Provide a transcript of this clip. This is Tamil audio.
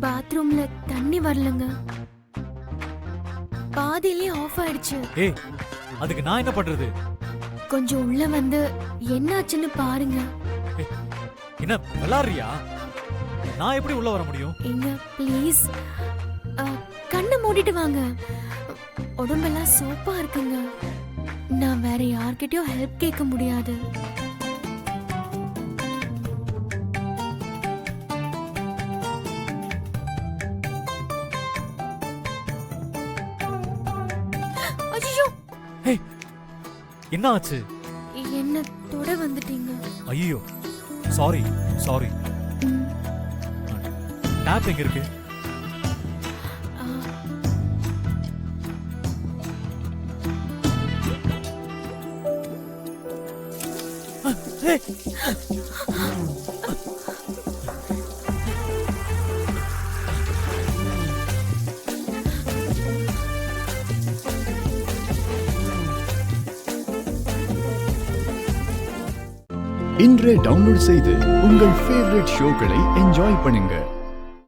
பாத்ரூம்ல தண்ணி வரலங்க. பாதியிலே ஆஃப் ஆயிடுச்சு. ஏய், அதுக்கு நான் என்ன பண்றது? கொஞ்சம் உள்ள வந்து என்னாச்சுன்னு பாருங்க. என்ன விளாடுறியா? நான் எப்படி உள்ள வர முடியும்? எங்க ப்ளீஸ் கண்ணை மூடிட்டு வாங்க. உடம்பெல்லாம் சோப்பா இருக்குங்க. நான் வேற யார்கிட்டயும் ஹெல்ப் கேட்க முடியாது. ஐயோ, ஏய், என்ன ஆச்சு? என்ன தொட வந்துட்டீங்க. ஐயோ, சாரி சாரி. டேப் எங்க இருக்கு? இன்றே டவுன்லோட் செய்து உங்கள் ஃபேவரட் ஷோக்களை என்ஜாய் பண்ணுங்க.